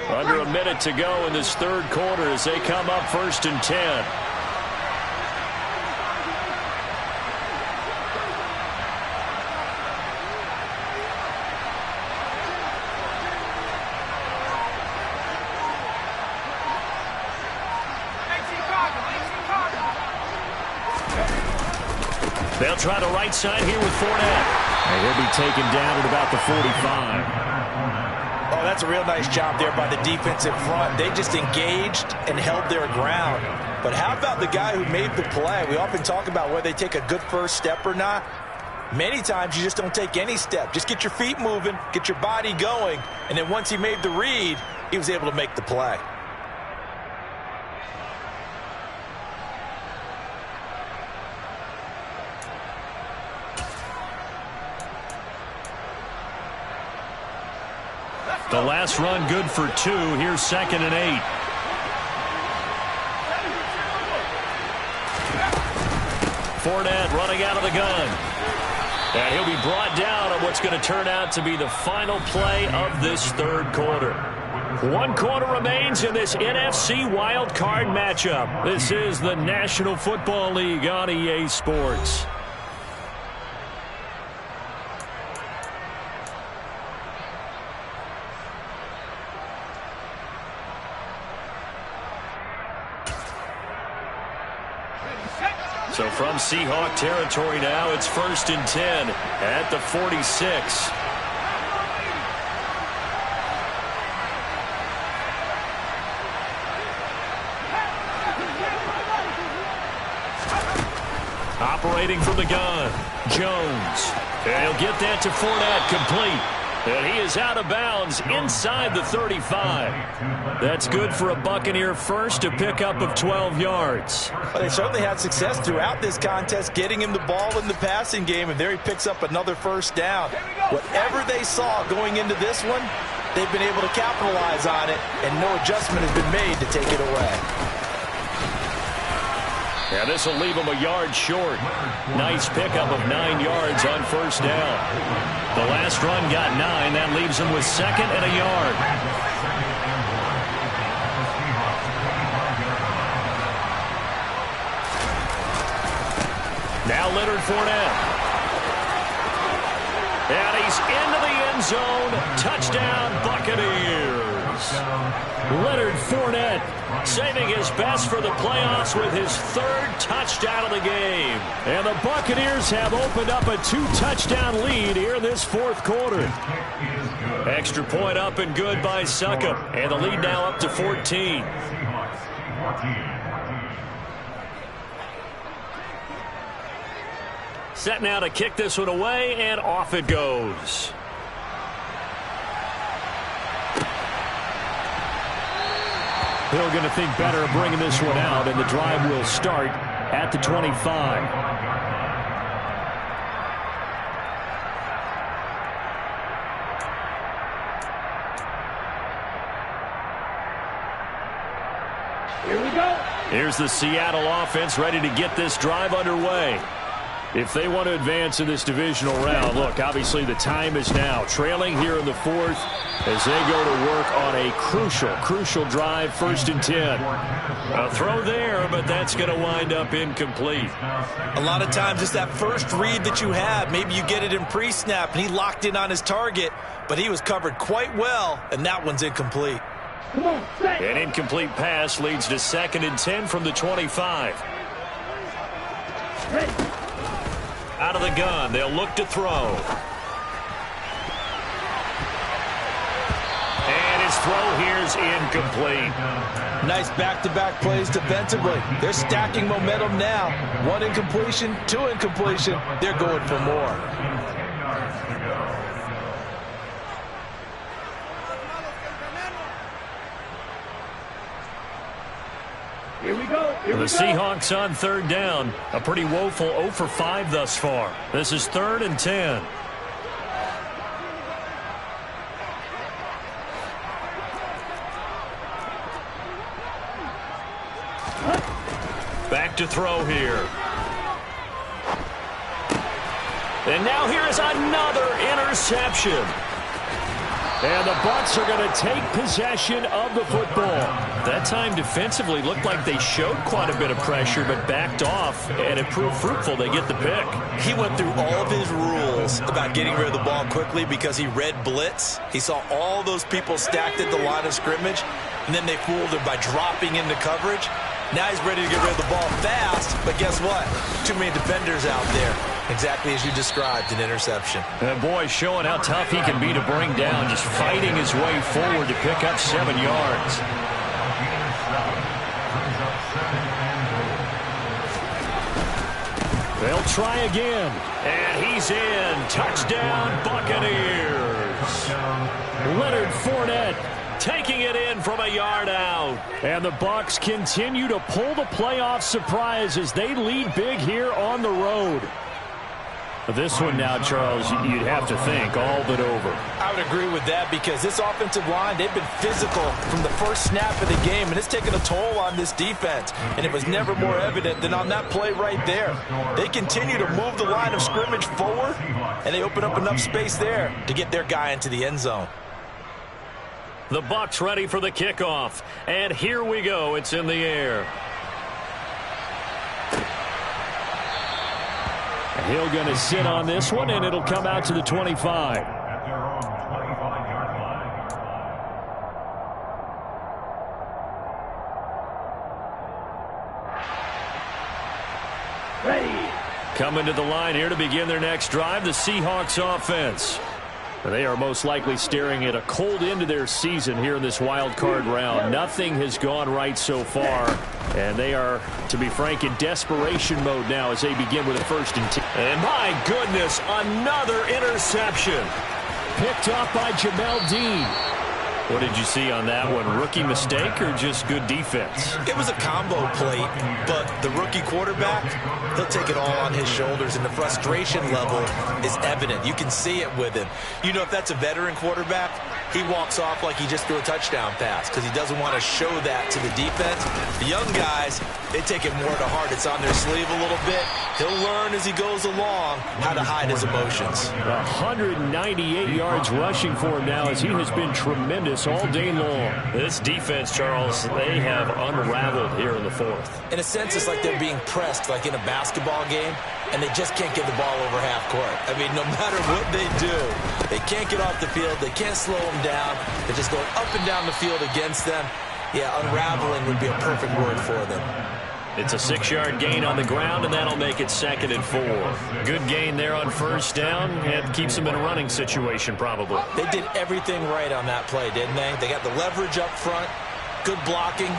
Under a minute to go in this 3rd quarter as they come up 1st and 10. They'll try the right side here with Fournette. And he'll be taken down at about the 45. Oh, that's a real nice job there by the defensive front. They just engaged and held their ground. But how about the guy who made the play? We often talk about whether they take a good first step or not. Many times you just don't take any step. Just get your feet moving, get your body going, and then once he made the read, he was able to make the play. The last run good for 2. Here's 2nd and 8. Fournette running out of the gun. And he'll be brought down on what's going to turn out to be the final play of this third quarter. 1 quarter remains in this NFC Wild Card matchup. This is the National Football League on EA Sports. So from Seahawk territory now, it's 1st and 10 at the 46. Operating from the gun, Jones. And he'll get that to Fournette, complete. And he is out of bounds inside the 35. That's good for a Buccaneer first, a pickup of 12 yards. Well, they certainly had success throughout this contest getting him the ball in the passing game, and there he picks up another first down. Whatever they saw going into this one, they've been able to capitalize on it, and no adjustment has been made to take it away. Yeah, this will leave him a yard short. Nice pickup of 9 yards on first down. The last run got 9. That leaves him with 2nd and a yard. Now Leonard Fournette. And he's into the end zone. Touchdown, Buccaneers. Leonard Fournette saving his best for the playoffs with his 3rd touchdown of the game. And the Buccaneers have opened up a 2-touchdown lead here in this 4th quarter. Extra point up and good by Succop. And the lead now up to 14. Set now to kick this one away, and off it goes. Hill going to think better of bringing this one out, and the drive will start at the 25. Here we go. Here's the Seattle offense ready to get this drive underway. If they want to advance in this divisional round, look, obviously the time is now. Trailing here in the 4th as they go to work on a crucial drive, 1st and 10. A throw there, but that's going to wind up incomplete. A lot of times it's that first read that you have. Maybe you get it in pre-snap, and he locked in on his target, but he was covered quite well, and that one's incomplete. Come on, set. An incomplete pass leads to 2nd and 10 from the 25. Ready. Out of the gun, they'll look to throw. And his throw here's incomplete. Nice back-to-back plays defensively. They're stacking momentum now. 1 incompletion, 2 incompletion. They're going for more. Here we go. Here The we go. Seahawks on 3rd down. A pretty woeful 0 for 5 thus far. This is 3rd and 10. Back to throw here. And now here is another interception. And the Bucs are going to take possession of the football. That time defensively looked like they showed quite a bit of pressure but backed off, and it proved fruitful. They get the pick. He went through all of his rules about getting rid of the ball quickly because he read blitz. He saw all those people stacked at the line of scrimmage, and then they fooled him by dropping into coverage. Now he's ready to get rid of the ball fast, but guess what? Too many defenders out there. Exactly as you described, an interception. And boy, showing how tough he can be to bring down, just fighting his way forward to pick up 7 yards. They'll try again. And he's in. Touchdown, Buccaneers. Leonard Fournette taking it in from a yard out. And the Bucs continue to pull the playoff surprise as they lead big here on the road. This one now, Charles, you'd have to think all but over. I would agree with that because this offensive line, they've been physical from the first snap of the game, and it's taken a toll on this defense. And it was never more evident than on that play right there. They continue to move the line of scrimmage forward, and they open up enough space there to get their guy into the end zone. The Bucs ready for the kickoff. And here we go. It's in the air. Hill going to sit on this one, and it'll come out to the 25. At their own 25-yard line. Ready. Coming to the line here to begin their next drive, the Seahawks offense. They are most likely staring at a cold end to their season here in this wild card round. Nothing has gone right so far, and they are, to be frank, in desperation mode now as they begin with a 1st and 10. And my goodness, another interception. Picked off by Jamel Dean. What did you see on that one? Rookie mistake or just good defense? It was a combo play, but the rookie quarterback, he'll take it all on his shoulders, and the frustration level is evident. You can see it with him. You know, if that's a veteran quarterback, he walks off like he just threw a touchdown pass because he doesn't want to show that to the defense. The young guys, they take it more to heart. It's on their sleeve a little bit. He'll learn as he goes along how to hide his emotions. 198 yards rushing for him now as he has been tremendous all day long. This defense, Charles, they have unraveled here in the 4th. In a sense, it's like they're being pressed like in a basketball game, and they just can't get the ball over half court. I mean, no matter what they do, they can't get off the field. They can't slow them down. They're just going up and down the field against them. Yeah, unraveling would be a perfect word for them. It's a 6-yard gain on the ground, and that'll make it 2nd and 4. Good gain there on 1st down, and keeps them in a running situation probably. They did everything right on that play, didn't they? They got the leverage up front, good blocking,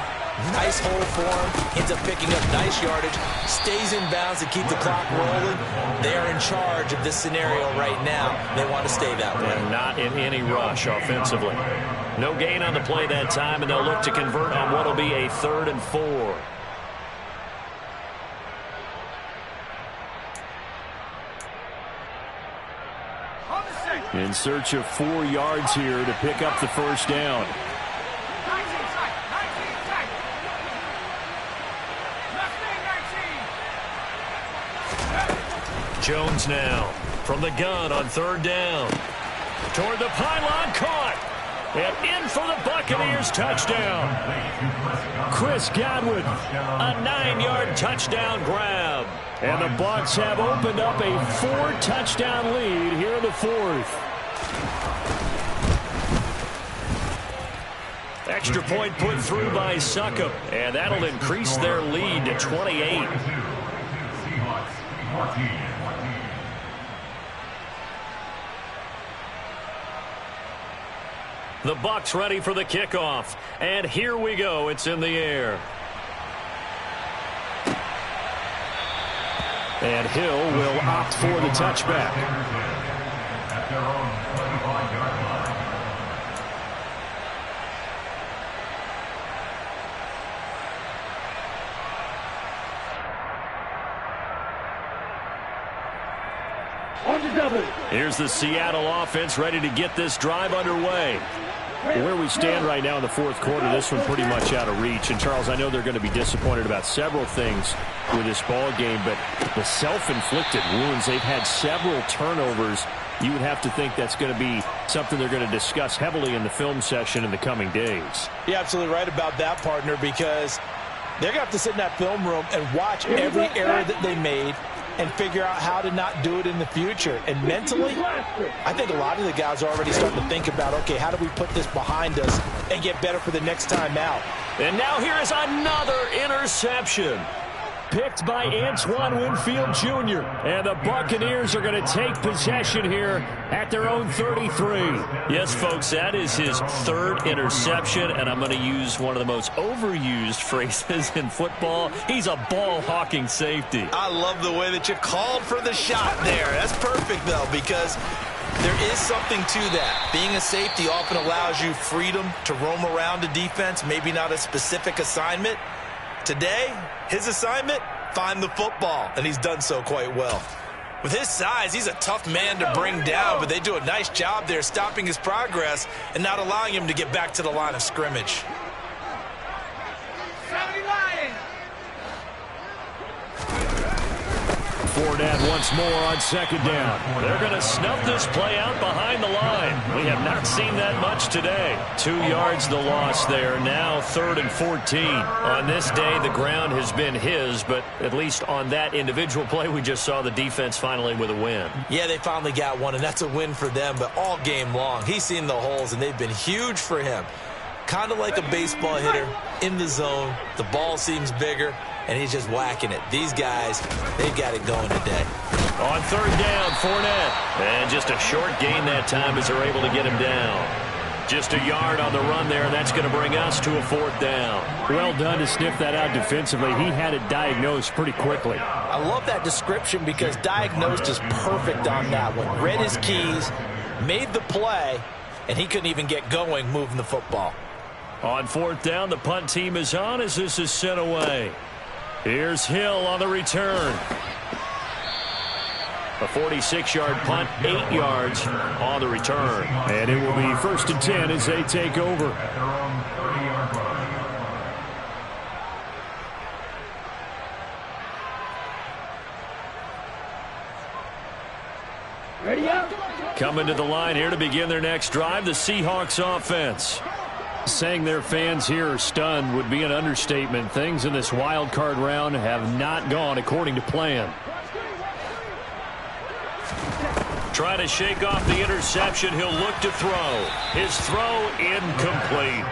nice hole for him, ends up picking up nice yardage, stays in bounds to keep the clock rolling. They are in charge of this scenario right now. They want to stay that way. And not in any rush offensively. No gain on the play that time, and they'll look to convert on what will be a 3rd and 4. In search of 4 yards here to pick up the 1st down. Jones now from the gun on 3rd down. Toward the pylon, caught. And in for the Buccaneers touchdown. Chris Godwin, a 9-yard touchdown grab. And the Bucs have opened up a 4-touchdown lead here in the 4th. Extra point put through by Succop, and that'll increase their lead to 28. The Bucs ready for the kickoff, and here we go. It's in the air. And Hill will opt for the touchback. At their own 25-yard line. On the double. Here's the Seattle offense ready to get this drive underway. Where we stand right now in the 4th quarter, this one pretty much out of reach. And, Charles, I know they're going to be disappointed about several things with this ball game, but the self-inflicted wounds, they've had several turnovers. You would have to think that's going to be something they're going to discuss heavily in the film session in the coming days. You're absolutely right about that, partner, because they're going to have to sit in that film room and watch every error that they made and figure out how to not do it in the future. And mentally, I think a lot of the guys are already starting to think about, okay, how do we put this behind us and get better for the next time out? And now here is another interception. Picked by Antoine Winfield Jr. And the Buccaneers are going to take possession here at their own 33. Yes, folks, that is his 3rd interception, and I'm going to use one of the most overused phrases in football. He's a ball-hawking safety. I love the way that you called for the shot there. That's perfect, though, because there is something to that. Being a safety often allows you freedom to roam around a defense, maybe not a specific assignment. Today, his assignment, find the football, and he's done so quite well. With his size, he's a tough man to bring down, but they do a nice job there stopping his progress and not allowing him to get back to the line of scrimmage. Fournette once more on second down. They're going to snuff this play out behind the line. We have not seen that much today. 2 yards the loss there. Now 3rd and 14. On this day, the ground has been his, but at least on that individual play, we just saw the defense finally with a win. Yeah, they finally got one, and that's a win for them, but all game long, he's seen the holes, and they've been huge for him. Kind of like a baseball hitter in the zone. The ball seems bigger, and he's just whacking it. These guys, they've got it going today. On 3rd down, Fournette. And just a short gain that time as they're able to get him down. Just a yard on the run there, and that's going to bring us to a 4th down. Well done to sniff that out defensively. He had it diagnosed pretty quickly. I love that description because diagnosed is perfect on that one. Read his keys, made the play, and he couldn't even get going moving the football. On 4th down, the punt team is on as this is sent away. Here's Hill on the return. A 46-yard punt, 8 yards on the return. And it will be 1st and 10 as they take over. At their own 30-yard line. Ready up. Coming to the line here to begin their next drive, the Seahawks offense. Saying their fans here are stunned would be an understatement. Things in this wild card round have not gone according to plan. Trying to shake off the interception. He'll look to throw. His throw incomplete.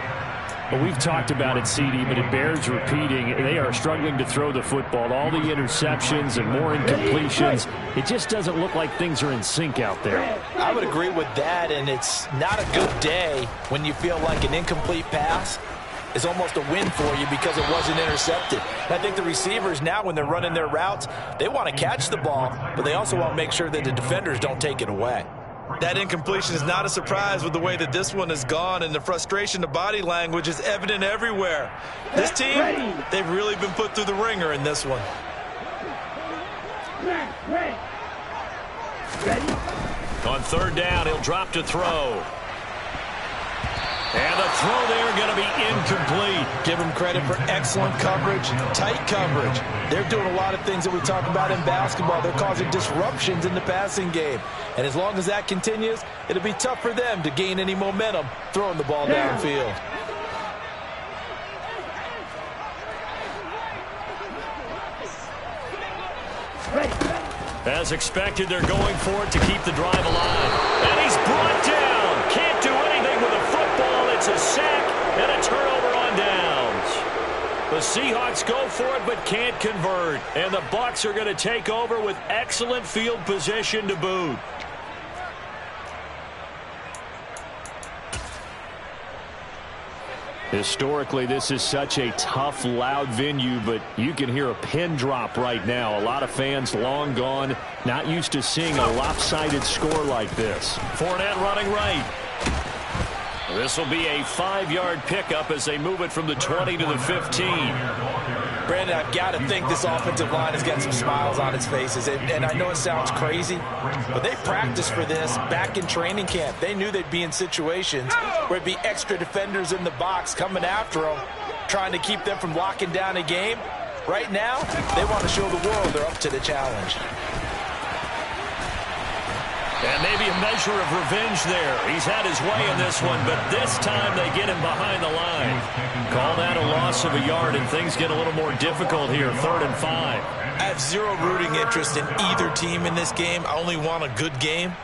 Well, we've talked about it, CD, but it bears repeating. They are struggling to throw the football. All the interceptions and more incompletions. It just doesn't look like things are in sync out there. I would agree with that, and it's not a good day when you feel like an incomplete pass is almost a win for you because it wasn't intercepted. And I think the receivers now, when they're running their routes, they want to catch the ball, but they also want to make sure that the defenders don't take it away. That incompletion is not a surprise with the way that this one has gone, and the frustration, the body language is evident everywhere. This team, they've really been put through the ringer in this one. On 3rd down, he'll drop to throw. And the throw there going to be incomplete. Give them credit for excellent coverage, tight coverage. They're doing a lot of things that we talk about in basketball. They're causing disruptions in the passing game. And as long as that continues, it'll be tough for them to gain any momentum throwing the ball downfield. As expected, they're going for it to keep the drive alive. And he's brought down. Can't do anything with a football. It's a sack and a turnover on downs. The Seahawks go for it but can't convert. And the Bucs are going to take over with excellent field position to boot. Historically, this is such a tough, loud venue, but you can hear a pin drop right now. A lot of fans long gone, not used to seeing a lopsided score like this. Fournette running right. This will be a 5-yard pickup as they move it from the 20 to the 15. Brandon, I've got to think this offensive line has got some smiles on its faces. And I know it sounds crazy, but they practiced for this back in training camp. They knew they'd be in situations where it'd be extra defenders in the box coming after them, trying to keep them from locking down a game. Right now, they want to show the world they're up to the challenge. And maybe a measure of revenge there. He's had his way in this one, but this time they get him behind the line. Call that a loss of a yard, and things get a little more difficult here. 3rd and 5. I have zero rooting interest in either team in this game. I only want a good game.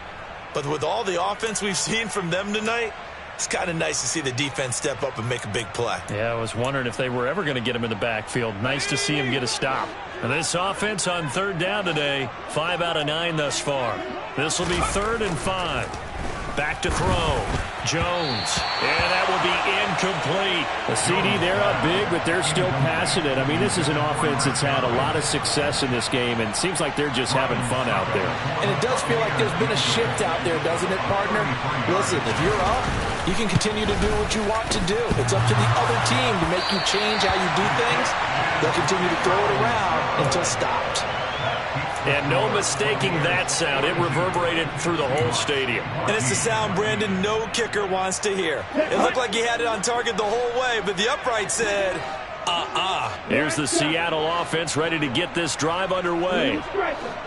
But with all the offense we've seen from them tonight, it's kind of nice to see the defense step up and make a big play. Yeah, I was wondering if they were ever going to get him in the backfield. Nice to see him get a stop. And this offense on 3rd down today, 5 out of 9 thus far. This will be 3rd and 5. Back to throw. Jones. And that will be incomplete. The CD, they're up big, but they're still passing it. I mean, this is an offense that's had a lot of success in this game, and it seems like they're just having fun out there. And it does feel like there's been a shift out there, doesn't it, partner? Listen, if you're up, you can continue to do what you want to do. It's up to the other team to make you change how you do things. They'll continue to throw it around until stopped. And no mistaking that sound. It reverberated through the whole stadium. And it's the sound, Brandon, no kicker wants to hear. It looked like he had it on target the whole way, but the upright said, Here's the Seattle offense ready to get this drive underway.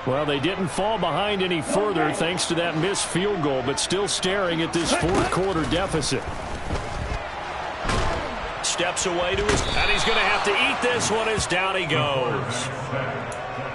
Well, they didn't fall behind any further thanks to that missed field goal, but still staring at this fourth-quarter deficit. Steps away to his, and he's going to have to eat this one as down he goes.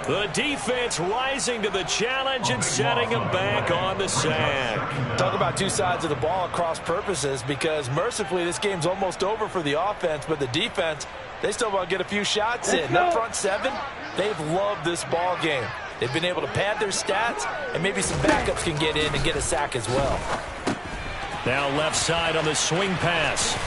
The defense rising to the challenge and setting him back on the sack. Talk about two sides of the ball at cross purposes, because mercifully this game's almost over for the offense, but the defense, they still want to get a few shots in. That front seven, they've loved this ball game. They've been able to pad their stats, and maybe some backups can get in and get a sack as well. Now left side on the swing pass.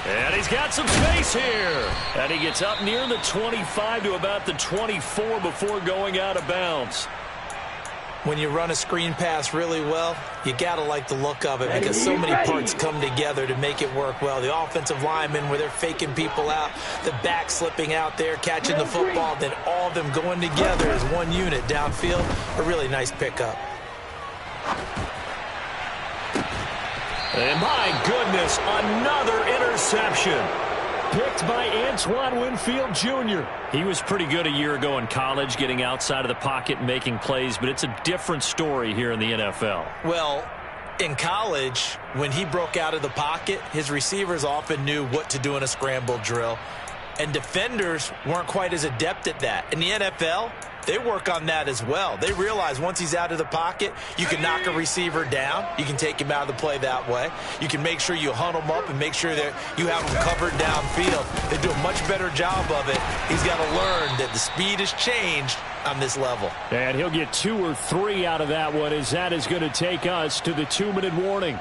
And he's got some space here. And he gets up near the 25 to about the 24 before going out of bounds. When you run a screen pass really well, you got to like the look of it because so many parts come together to make it work well. The offensive linemen where they're faking people out, the back slipping out there, catching the football, then all of them going together as one unit downfield. A really nice pickup. And my goodness, another interception. Picked by Antoine Winfield Jr. He was pretty good a year ago in college, getting outside of the pocket and making plays, but it's a different story here in the NFL. Well, in college, when he broke out of the pocket, his receivers often knew what to do in a scramble drill, and defenders weren't quite as adept at that. In the NFL, they work on that as well. They realize once he's out of the pocket, you can knock a receiver down. You can take him out of the play that way. You can make sure you hunt him up and make sure that you have him covered downfield. They do a much better job of it. He's got to learn that the speed has changed on this level. And he'll get 2 or 3 out of that one, as that is going to take us to the 2-minute warning.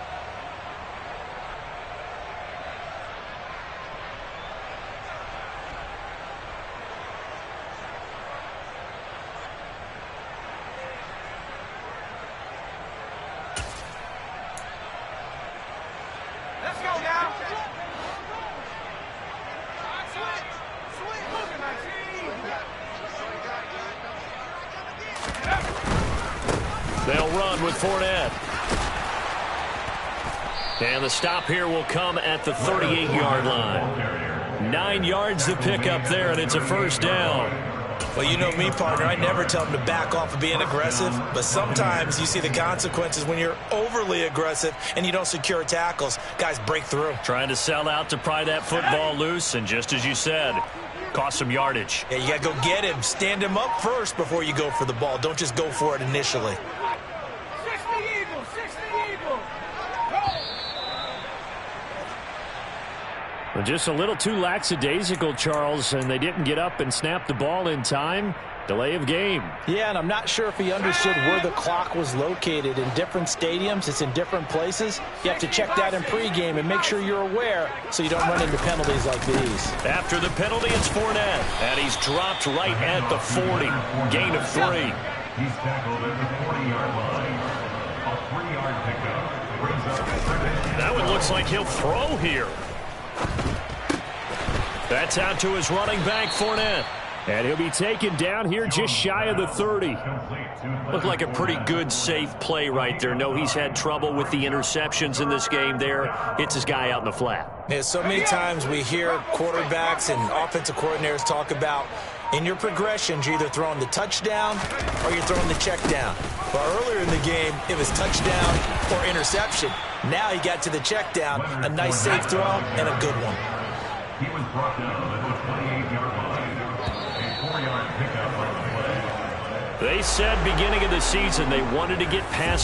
They'll run with Fournette. And the stop here will come at the 38-yard line. 9 yards to pick up there, and it's a first down. Well, you know me, partner. I never tell them to back off of being aggressive, but sometimes you see the consequences when you're overly aggressive and you don't secure tackles. Guys break through. Trying to sell out to pry that football loose, and just as you said, cost some yardage. Yeah, you got to go get him. Stand him up first before you go for the ball. Don't just go for it initially. Well, just a little too lackadaisical, Charles, and they didn't get up and snap the ball in time. Delay of game. Yeah, and I'm not sure if he understood where the clock was located. In different stadiums, it's in different places. You have to check that in pregame and make sure you're aware so you don't run into penalties like these. After the penalty, it's Fournette, and he's dropped right at the 40. Gain of 3. He's tackled at the 40-yard line. A 3-yard pickup brings up second. That one looks like he'll throw here. That's out to his running back, Fournette. And he'll be taken down here just shy of the 30. Looked like a pretty good, safe play right there. No, he's had trouble with the interceptions in this game there. Hits his guy out in the flat. Yeah, so many times we hear quarterbacks and offensive coordinators talk about in your progressions, you're either throwing the touchdown or you're throwing the check down. Well, earlier in the game, it was touchdown or interception. Now he got to the check down, a nice safe throw and a good one. He was brought down at the 28-yard line. A 4-yard pickup on the play. They said beginning of the season they wanted to get past